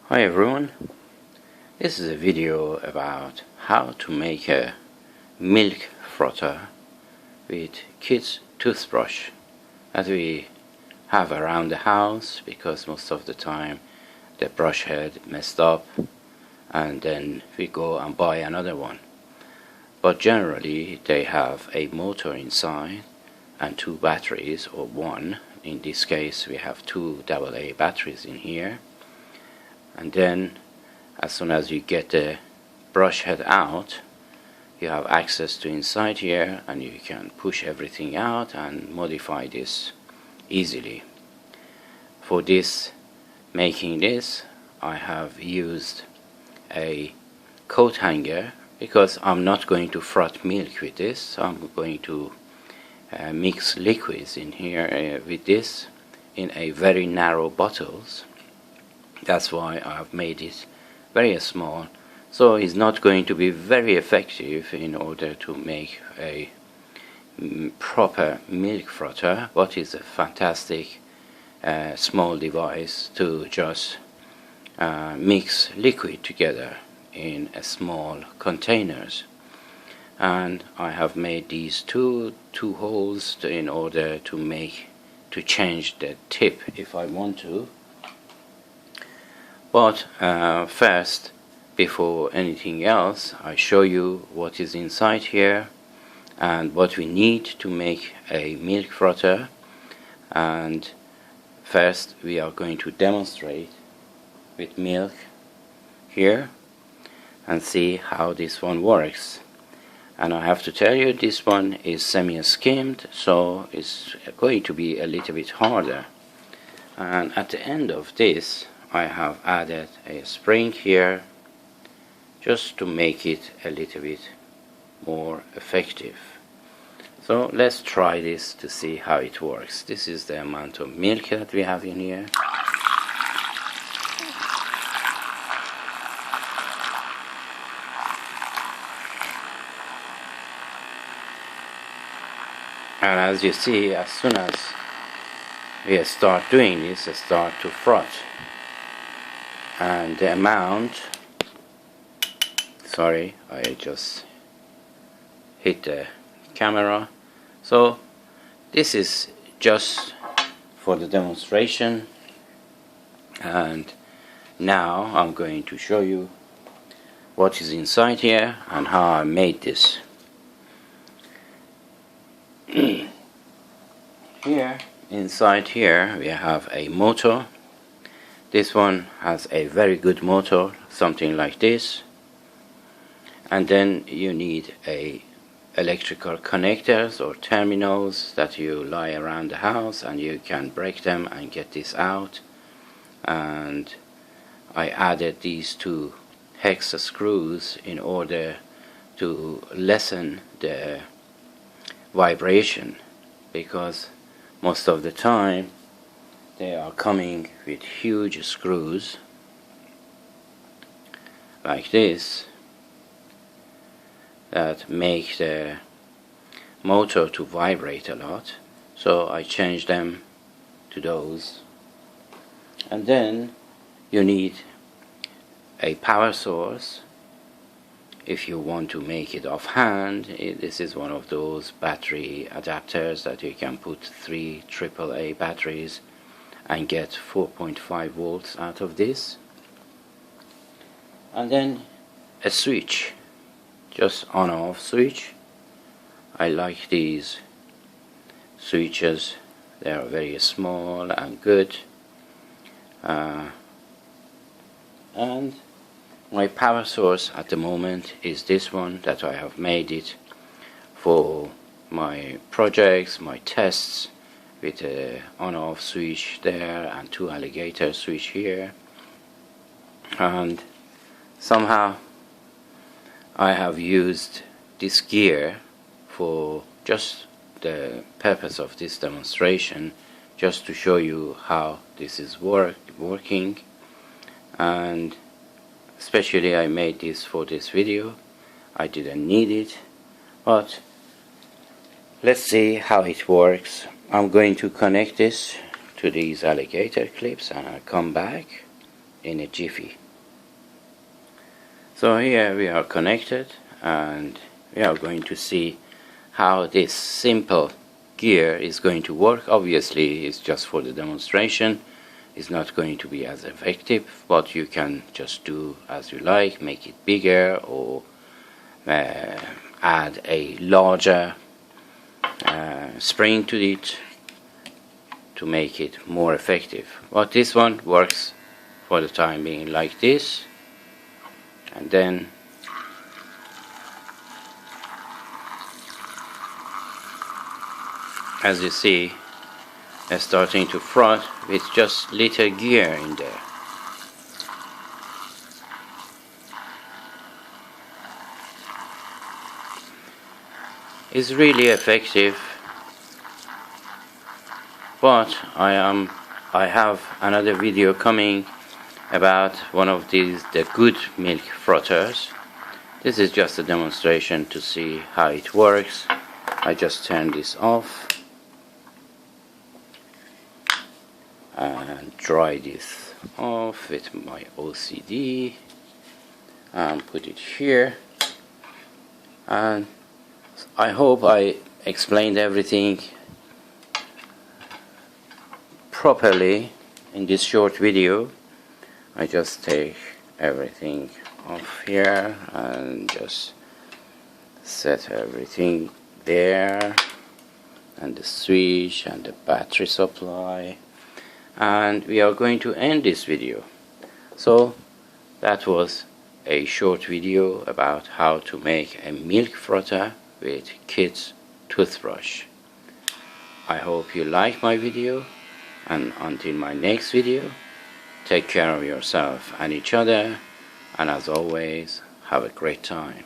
Hi everyone, this is a video about how to make a milk frother with kids toothbrush that we have around the house, because most of the time the brush head messed up and then we go and buy another one. But generally they have a motor inside and two batteries, or one. In this case we have two AA batteries in here. And then as soon as you get the brush head out, you have access to inside here and you can push everything out and modify this easily. For this, making this, I have used a coat hanger, because I'm not going to froth milk with this. So I'm going to mix liquids in here with this in a very narrow bottles. That's why I've made it very small, so it's not going to be very effective in order to make a proper milk frother, but it's a fantastic small device to just mix liquid together in small containers. And I have made these two holes in order to change the tip if I want to. But first, before anything else, I show you what is inside here and what we need to make a milk frother. And first we are going to demonstrate with milk here and see how this one works. And I have to tell you, this one is semi-skimmed, so it's going to be a little bit harder. And at the end of this, I have added a spring here just to make it a little bit more effective. So let's try this to see how it works. This is the amount of milk that we have in here. And as you see, as soon as we start doing this, it starts to froth. And the amount, sorry, I just hit the camera. So this is just for the demonstration, and now I'm going to show you what is inside here and how I made this. Here, inside here, we have a motor. This one has a very good motor, something like this. And then you need a electrical connectors or terminals that you lie around the house, and you can break them and get this out. And I added these two hex screws in order to lessen the vibration, because most of the time they are coming with huge screws like this that make the motor to vibrate a lot. So I changed them to those. And then you need a power source. If you want to make it offhand, this is one of those battery adapters that you can put 3 AAA batteries and get 4.5 volts out of this. And then a switch, just on off switch. I like these switches, they are very small and good. And my power source at the moment is this one that I have made it for my projects, my tests, with a on-off switch there and 2 alligator switch here. And somehow I have used this gear for just the purpose of this demonstration, just to show you how this is working. And especially I made this for this video. I didn't need it, but let's see how it works. I'm going to connect this to these alligator clips and I'll come back in a jiffy. So here we are connected, and we are going to see how this simple gear is going to work. Obviously it's just for the demonstration, it's not going to be as effective, but you can just do as you like, make it bigger or add a larger spring to it to make it more effective. But this one works for the time being like this, and then as you see, it's starting to froth with just little gear in there. It's really effective, but I have another video coming about one of these, the good milk frothers. This is just a demonstration to see how it works. I just turn this off and dry this off with my OCD and put it here. And I hope I explained everything properly in this short video. I just take everything off here and just set everything there, and the switch and the battery supply, and we are going to end this video. So that was a short video about how to make a milk frother with kids toothbrush. I hope you like my video, and until my next video, take care of yourself and each other, and as always, have a great time.